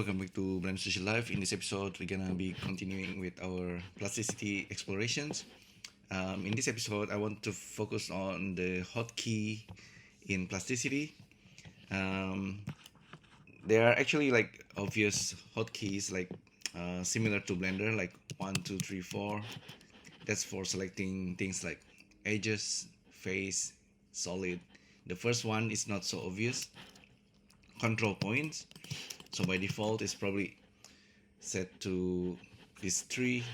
Welcome back to Blenderhead Live. In this episode, we're gonna be continuing with our plasticity explorations. In this episode, I want to focus on the hotkey in plasticity. Um, there are actually like obvious hotkeys, like similar to Blender, like 1, 2, 3, 4. That's for selecting things like edges, face, solid. The first one is not so obvious. Control points. So by default, it's probably set to these three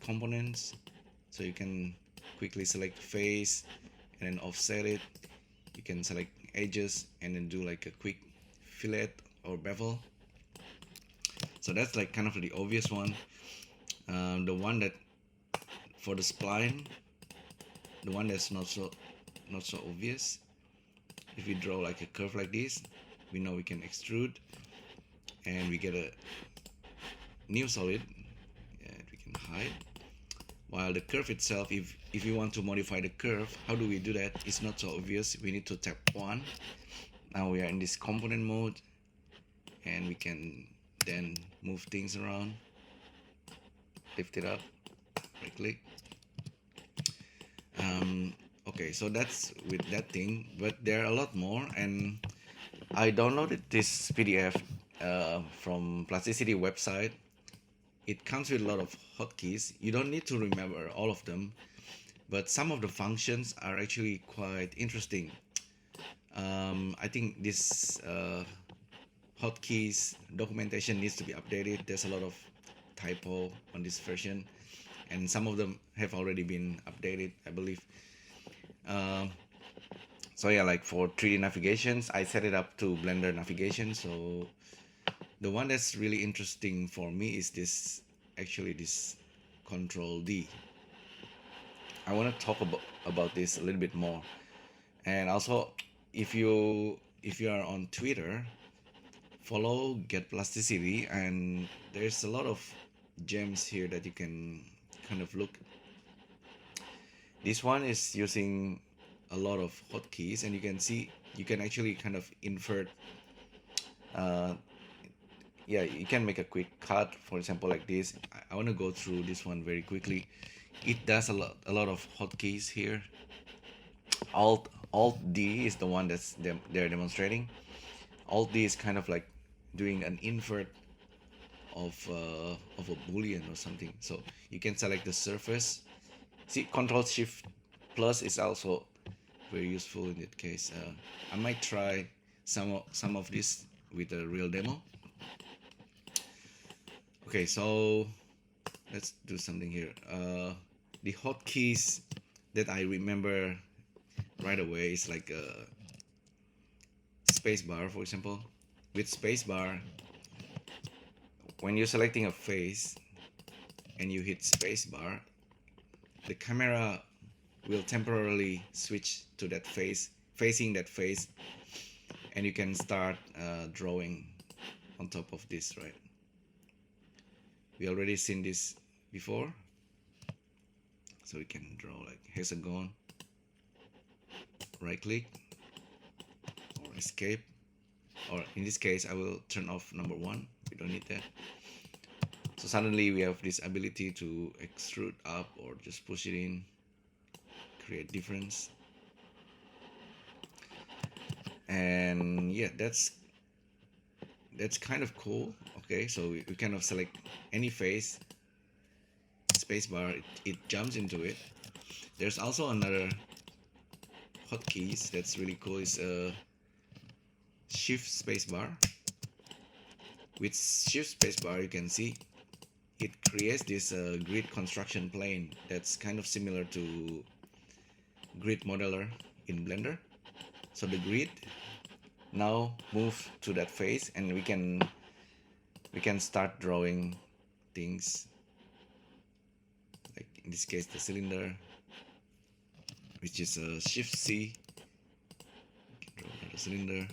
components, so you can quickly select face and then offset it. You can select edges and then do like a quick fillet or bevel. So that's like kind of the obvious one. The one that for the spline, the one that's not so obvious, if we draw like a curve like this, we know we can extrude and we get a new solid and we can hide. While the curve itself, if you want to modify the curve, how do we do that? It's not so obvious. We need to tap 1. Now we are in this component mode and we can then move things around, lift it up, right click. Okay, so that's with that thing, but there are a lot more, and I downloaded this PDF from Plasticity website. It comes with a lot of hotkeys. You don't need to remember all of them, but some of the functions are actually quite interesting. I think this hotkeys documentation needs to be updated. There's a lot of typo on this version, and some of them have already been updated, I believe. So yeah, like for 3D navigations, I set it up to Blender navigation. So the one that's really interesting for me is this Ctrl D. I want to talk about this a little bit more. And also, if you are on Twitter, follow Get Plasticity, and there's a lot of gems here that you can kind of look. This one is using a lot of hotkeys, and you can see you can actually kind of invert. Yeah, you can make a quick cut, for example, like this. I want to go through this one very quickly. It does a lot of hotkeys here. Alt D is the one that's they're demonstrating. Alt D is kind of like doing an invert of a boolean or something. So you can select the surface. See, Ctrl Shift Plus is also very useful in that case. I might try some of this with a real demo. Okay, so let's do something here. The hotkeys that I remember right away is like Spacebar, for example. With Spacebar, when you're selecting a face and you hit Spacebar, the camera will temporarily switch to that face, facing that face, and you can start drawing on top of this, right? We already seen this before, so we can draw like hexagon, right click or escape, or in this case I will turn off number 1. We don't need that. So suddenly we have this ability to extrude up or just push it in, create difference. And yeah, that's kind of cool. Okay, so we kind of select any face, spacebar, it jumps into it. There's also another hotkeys that's really cool, is shift spacebar. With shift spacebar, you can see it creates this grid construction plane that's kind of similar to grid modeler in Blender. So the grid now move to that face, and we can start drawing things, like in this case the cylinder, which is a shift C. We can draw another cylinder,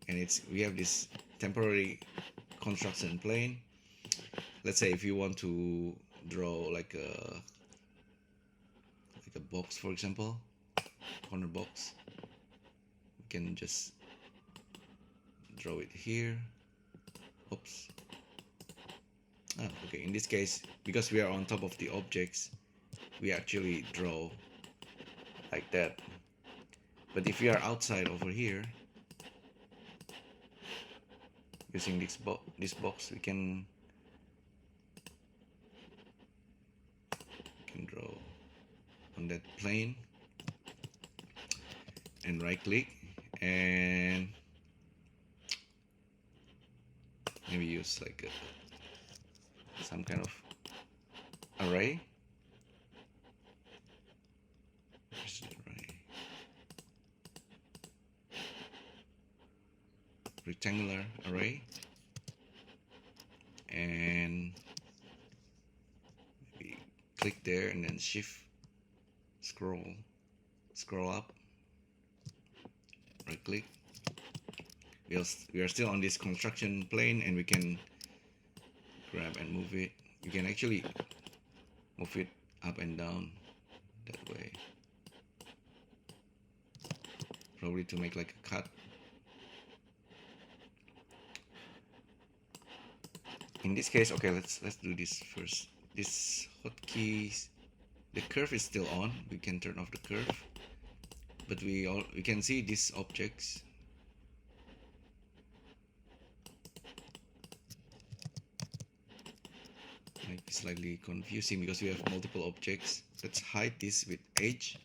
and we have this temporary construction plane. Let's say if you want to draw like a box, for example, corner box, we can just draw it here. Oops. Okay, in this case, because we are on top of the objects, we actually draw like that. But if we are outside over here, using this box, we can draw on that plane and right click and maybe use like some kind of array. Where's the array? Rectangular array, and maybe click there and then shift scroll up, right click. We are still on this construction plane, and we can grab and move it. You can actually move it up and down that way, probably to make like a cut. In this case, okay, let's do this first. This hotkeys, the curve is still on. We can turn off the curve, but we can see these objects. Might be slightly confusing because we have multiple objects. Let's hide this with H.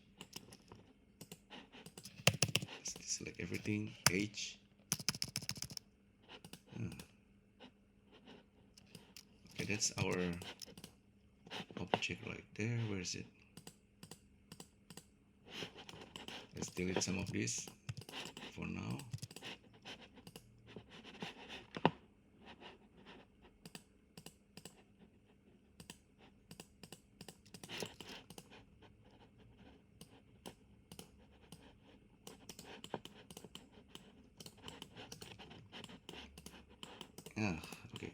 Let's select everything, H. Okay, that's our object right there. Where is it? Let's delete some of this for now. Okay.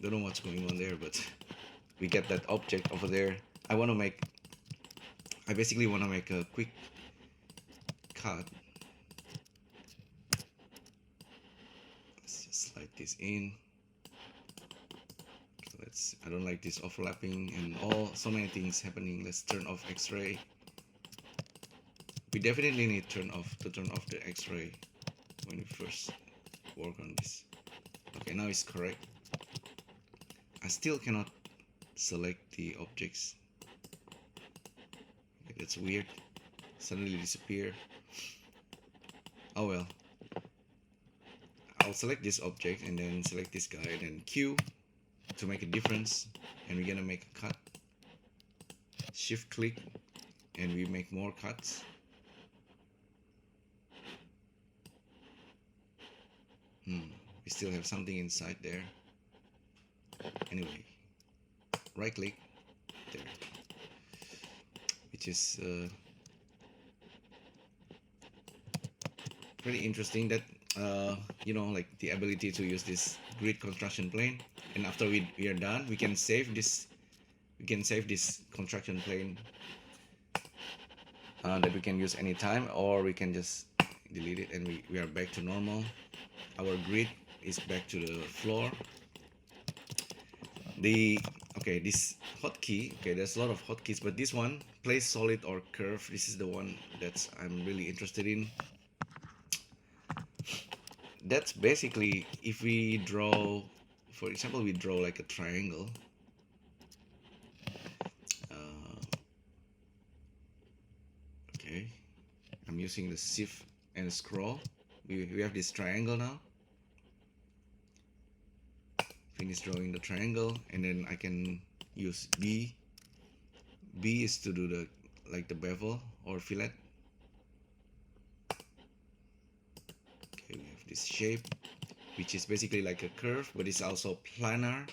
Don't know what's going on there, but we get that object over there. I basically want to make a quick cut. Let's just slide this in. So I don't like this overlapping and so many things happening. Let's turn off X-ray. We definitely need to turn off the X-ray when we first work on this. Okay, now it's correct. I still cannot select the objects. Okay, that's weird. Suddenly disappear. Oh well. I'll select this object and then select this guy and then Q to make a difference, and we're gonna make a cut. Shift click and we make more cuts. We still have something inside there. Anyway, right click there, which is pretty interesting that you know, like the ability to use this grid construction plane, and after we are done, we can save this construction plane that we can use anytime, or we can just delete it and we are back to normal. Our grid is back to the floor. This hotkey, there's a lot of hotkeys, but this one, place solid or curve, this is the one that I'm really interested in. That's basically, if we draw, for example, we draw like a triangle. Okay, I'm using the shift and scroll. We have this triangle now. Finish drawing the triangle, and then I can use B. B is to do the bevel or fillet. Okay, we have this shape, which is basically like a curve, but it's also planar.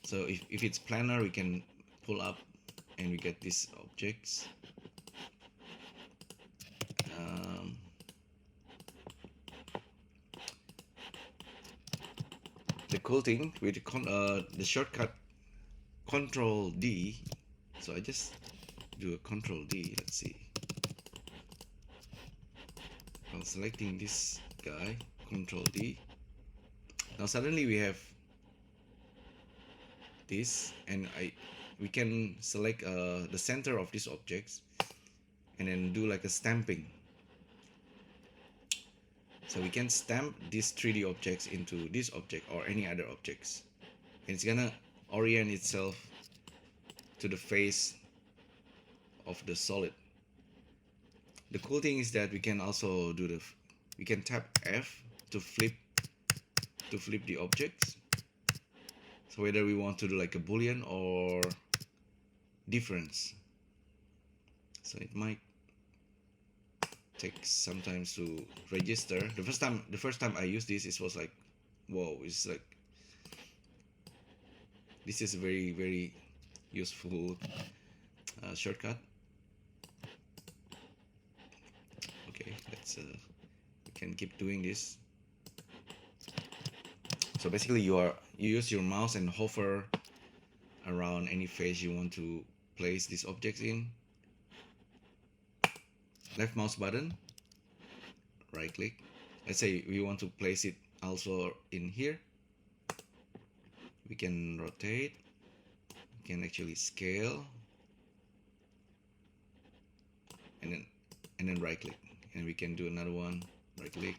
So if it's planar, we can pull up and we get these objects. The cool thing with the shortcut Ctrl D, so I just do a Ctrl D. Let's see. selecting this guy, Ctrl D. Now suddenly we have this, and we can select the center of these objects and then do like a stamping. So we can stamp these 3D objects into this object or any other objects, and it's gonna orient itself to the face of the solid. The cool thing is that we can also do we can tap F to flip the objects. So whether we want to do like a boolean or difference. So it might take some time to register. The first time I used this, it was like, whoa, it's like, this is a very, very useful shortcut. Okay, let's we can keep doing this. So basically you use your mouse and hover around any face you want to place these objects in. Left mouse button, right click. Let's say we want to place it also in here. We can rotate, we can actually scale, and then right click, and we can do another one, right click.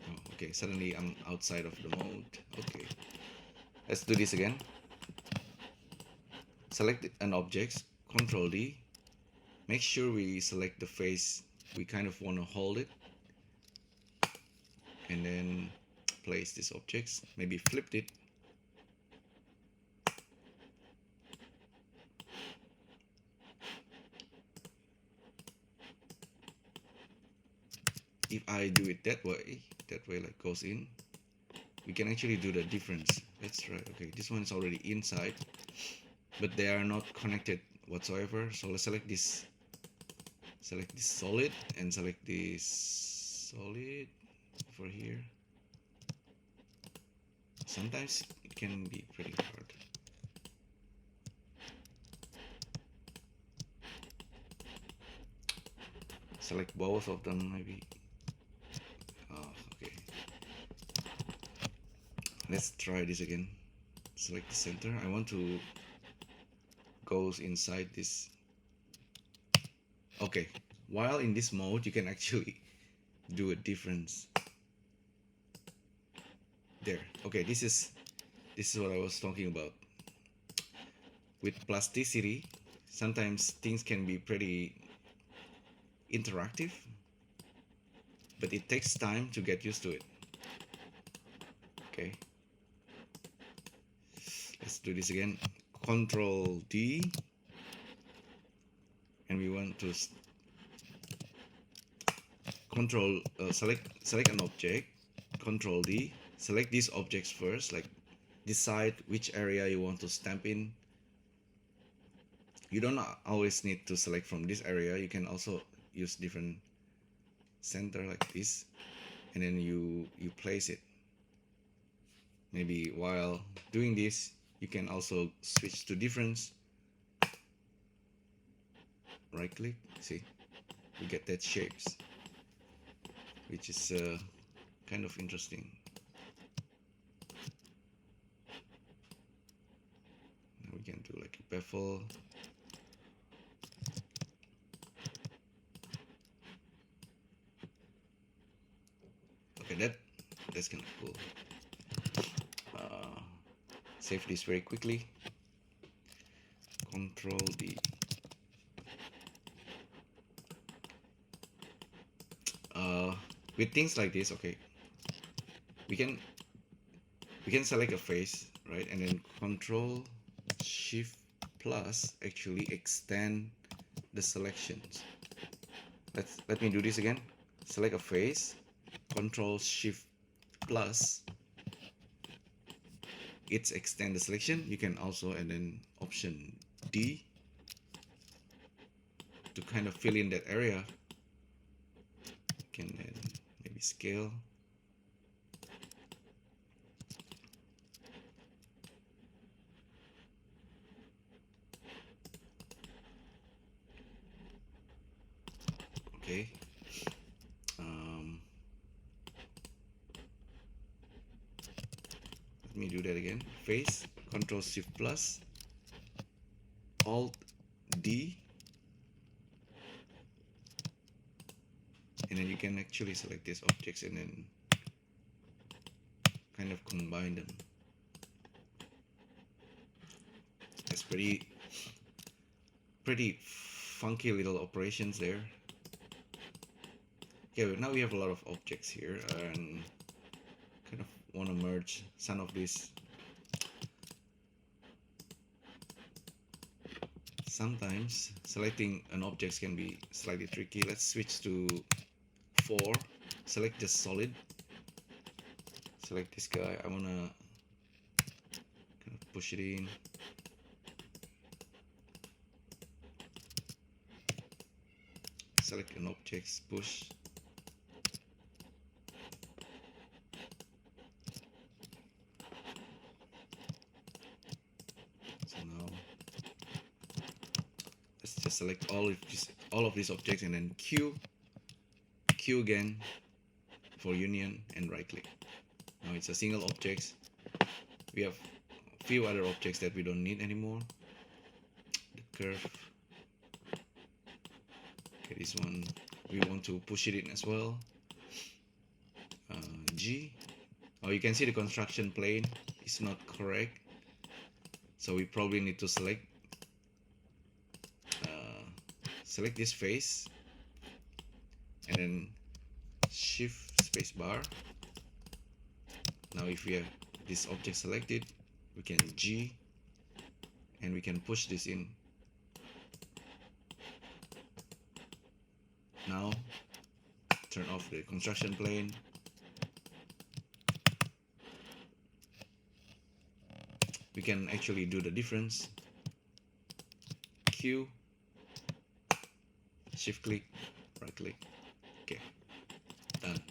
Oh, okay, suddenly I'm outside of the mode. Okay, let's do this again. Select an object, Ctrl D. Make sure we select the face we kind of want to hold it, and then place these objects. Maybe flip it. If I do it that way like goes in, we can actually do the difference. Let's try. Okay, this one is already inside, but they are not connected whatsoever. So let's select this solid and select this solid for here. Sometimes it can be pretty hard. Select both of them maybe. Oh, okay. Let's try this again. Select the center. I want to go inside this. Okay, while in this mode you can actually do a difference there. Okay, this is what I was talking about. With plasticity, sometimes things can be pretty interactive, but it takes time to get used to it. Okay, let's do this again. Ctrl D, and we want to select an object. Ctrl D, select these objects first, like decide which area you want to stamp in. You don't always need to select from this area. You can also use different center like this, and then you place it. Maybe while doing this, you can also switch to difference. Right click, see, you get that shapes, which is kind of interesting. Now we can do like a bevel. Okay, that's kind of cool. Save this very quickly. Ctrl D. With things like this, okay, we can select a face, right, and then Ctrl Shift Plus actually extend the selections. Let me do this again. Select a face, Ctrl Shift Plus. It's extend the selection. You can also, and then Option D to kind of fill in that area. You can then maybe scale. Okay. Let me do that again. Face, Ctrl Shift Plus, Alt D, and then you can actually select these objects and then kind of combine them. That's pretty funky little operations there. Okay, now we have a lot of objects here and kind of want to merge some of these. Sometimes selecting an object can be slightly tricky. Let's switch to 4. Select just solid. Select this guy. I wanna kind of push it in. Select an object, push. So now let's just select all of these objects and then Q again for union and right click. Now it's a single object. We have a few other objects that we don't need anymore. The curve. Okay, this one we want to push it in as well. G. Oh, you can see the construction plane is not correct, so we probably need to select this face and then Shift Spacebar. Now if we have this object selected, we can G and we can push this in. Now turn off the construction plane. We can actually do the difference. Q, shift click, right click. Okay, done.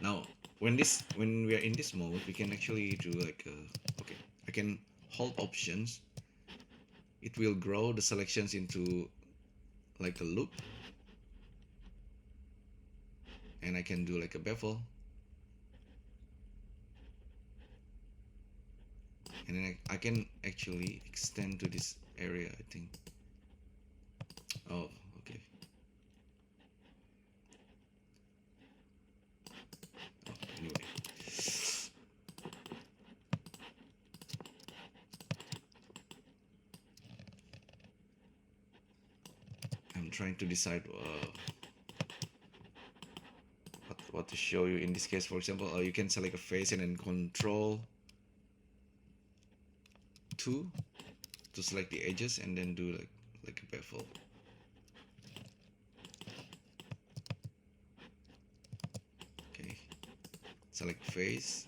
Now when we are in this mode, we can actually do like okay, I can hold options. It will grow the selections into like a loop, and I can do like a bevel, and then I can actually extend to this area, I think. Oh, okay. Oh, anyway. I'm trying to decide what to show you. In this case, for example, you can select a face and then Ctrl 2 to select the edges and then do like a bevel. Okay, select face,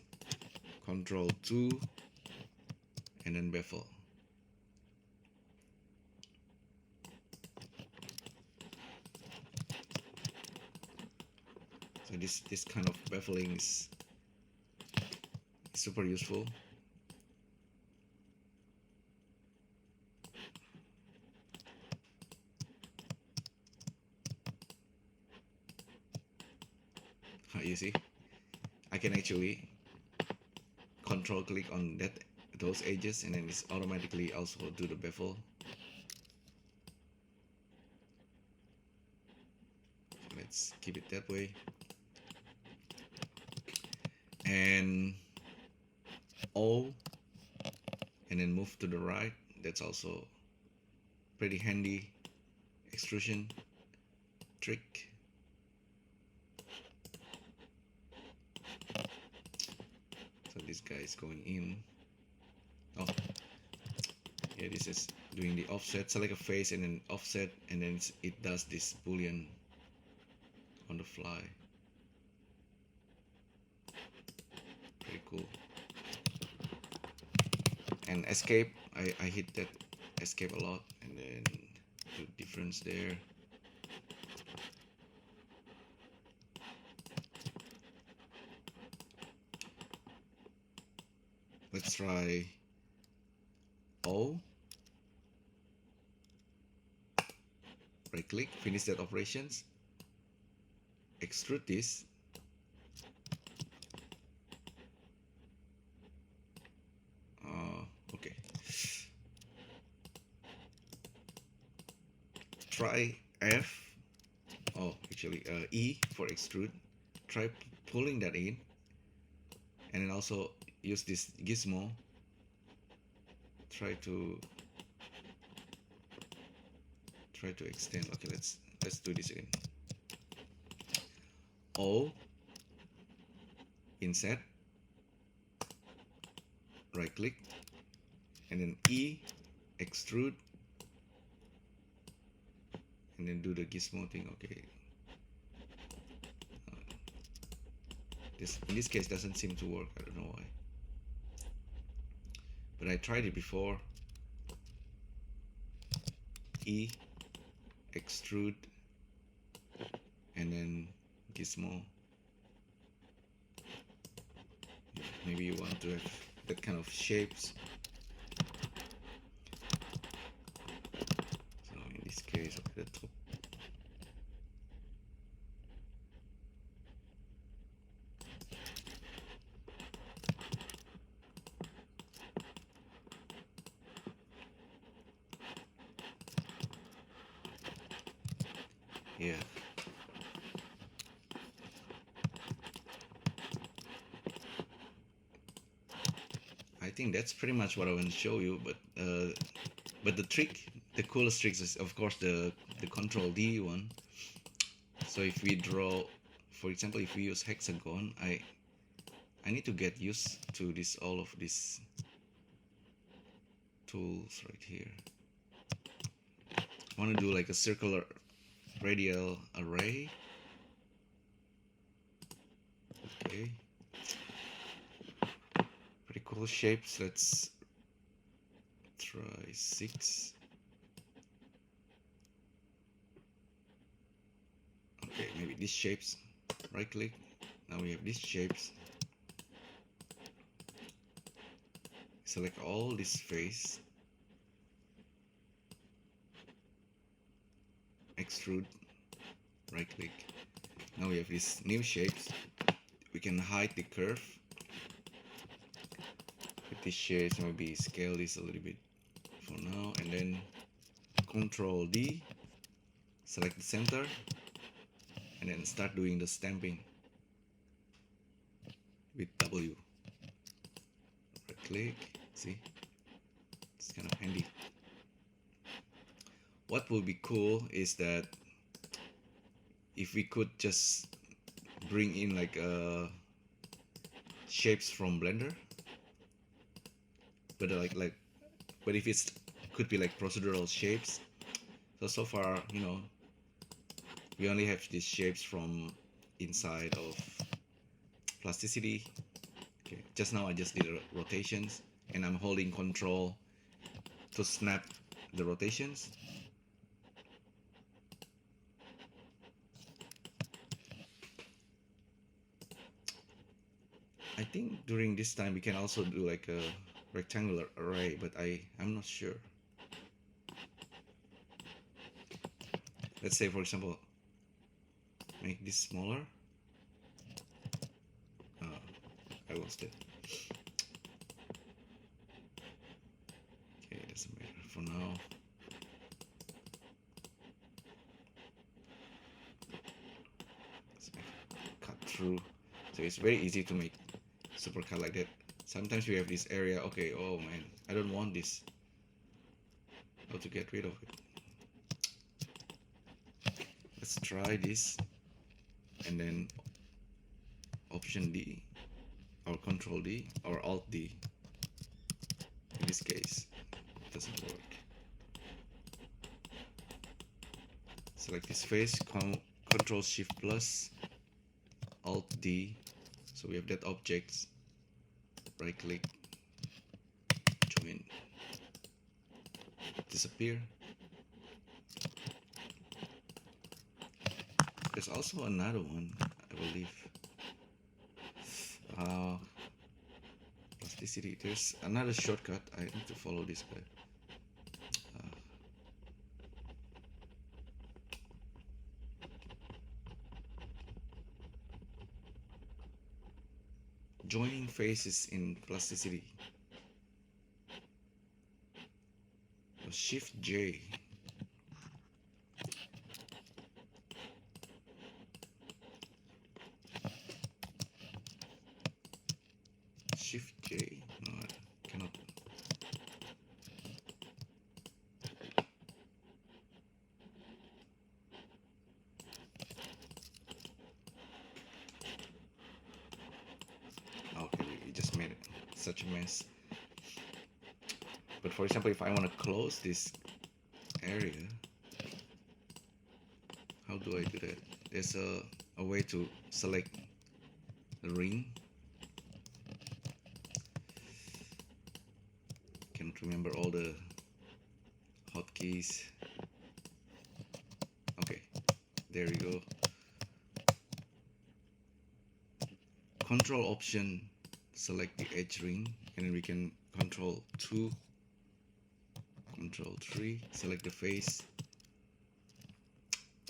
Ctrl 2 and then bevel. So this kind of beveling is super useful. You see, I can actually control click on those edges and then it's automatically also do the bevel. Let's keep it that way. And O and then move to the right. That's also pretty handy extrusion trick. So this guy is going in. Oh, yeah, this is doing the offset. Select a face and then offset, and then it does this boolean on the fly. Pretty cool. And escape, I hit that escape a lot, and then do difference there. Let's try O. Right right click, finish that operations, extrude this, okay, try F, oh actually E for extrude, try pulling that in, and then also use this gizmo, try to extend. Okay, let's do this again. O, inset, right click, and then E, extrude, and then do the gizmo thing. Okay, this in this case doesn't seem to work. I don't know why, but I tried it before. E, extrude, and then gizmo. Maybe you want to have that kind of shapes. So in this case, okay, the top. Yeah. I think that's pretty much what I want to show you, but the trick, the coolest trick is of course the Ctrl D one. So if we draw, for example, if we use hexagon, I need to get used to this, all of these tools right here. I want to do like a circular radial array. Okay, pretty cool shapes. Let's try 6. Okay, maybe these shapes. Right click. Now we have these shapes. Select all this face. Extrude. Right click. Now we have these new shapes. We can hide the curve. With these shapes, maybe scale this a little bit for now, and then Ctrl D. Select the center, and then start doing the stamping with W. Right click, see, it's kind of handy. What would be cool is that if we could just bring in like shapes from Blender, but but if it's could be like procedural shapes. So far, you know, we only have these shapes from inside of Plasticity. Okay, just now I just did rotations, and I'm holding Control to snap the rotations. I think during this time we can also do like a rectangular array, but I'm not sure. Let's say, for example, make this smaller. I lost it. Okay, it doesn't matter for now. Let's make a cut through. So it's very easy to make supercut like that. Sometimes we have this area. Okay, oh man, I don't want this. How to get rid of it? Let's try this, and then Option D, or Control D, or Alt D. In this case, it doesn't work. Select this face, Ctrl Shift Plus, Alt D. So we have that objects. Right click, join, disappear. There's also another one, I believe. Plasticity. There's another shortcut. I need to follow this guy. joining faces in Plasticity. Shift J. Shift J. No, I cannot. Okay, we just made such a mess. But for example, if I want to close this area, how do I do that? There's a way to select the ring. Can't remember all the hotkeys. Okay, there we go. Control Option, select the edge ring, and then we can Control 2, Control 3, select the face.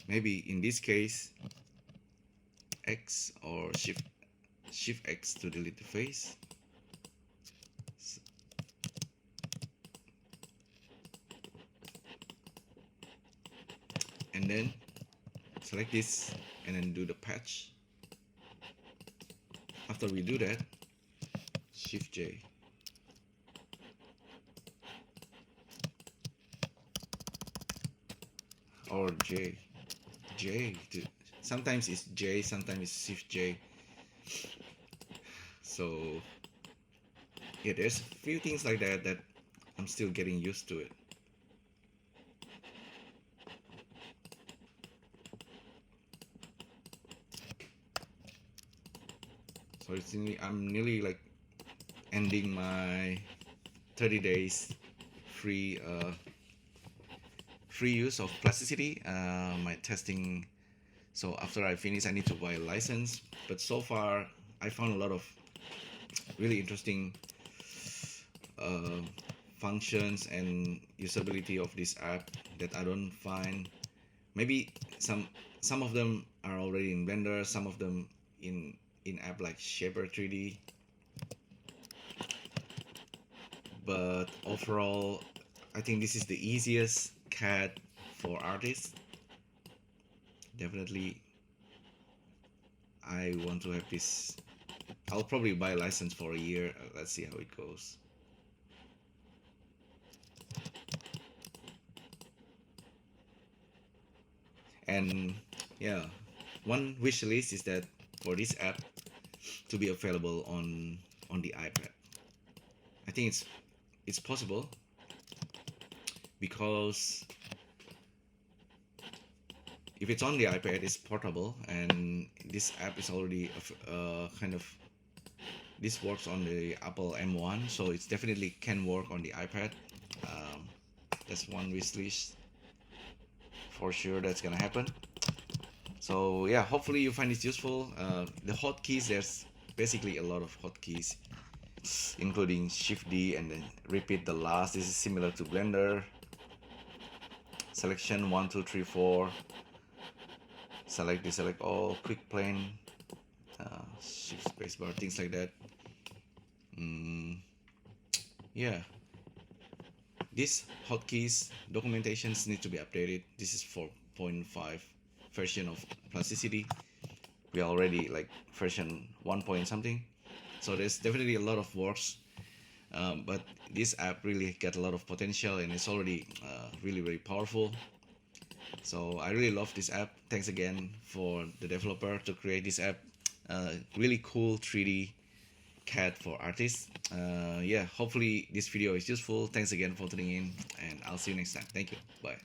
Maybe in this case, X or Shift X to delete the face. And then select this and then do the patch. After we do that, Shift J. Or J. Sometimes it's J, sometimes it's Shift J. So yeah, there's a few things like that that I'm still getting used to it. So it's I'm nearly like ending my 30 days free use of Plasticity, my testing. So after I finish, I need to buy a license. But so far, I found a lot of really interesting functions and usability of this app that I don't find. Maybe some of them are already in Blender, some of them in app like Shaper 3D. But overall, I think this is the easiest CAD for artists. Definitely, I want to have this. I'll probably buy a license for a year. Let's see how it goes. And yeah, one wish list is that for this app to be available on the iPad. I think it's possible because if it's on the iPad, it's portable, and this app is already kind of, this works on the Apple M1, so it's definitely can work on the iPad. That's one wish list for sure that's gonna happen. So yeah, hopefully you find this useful. The hotkeys, there's basically a lot of hotkeys, including Shift D and then repeat the last. This is similar to Blender. Selection 1, 2, 3, 4. Select, deselect all, quick plane, shift spacebar, things like that. Yeah, these hotkeys documentations need to be updated. This is 4.5 version of Plasticity. We are already like version 1 point something, so there's definitely a lot of works. But this app really got a lot of potential, and it's already really very powerful. So I really love this app. Thanks again for the developer to create this app. Really cool 3D CAD for artists. Yeah, hopefully this video is useful. Thanks again for tuning in, and I'll see you next time. Thank you. Bye.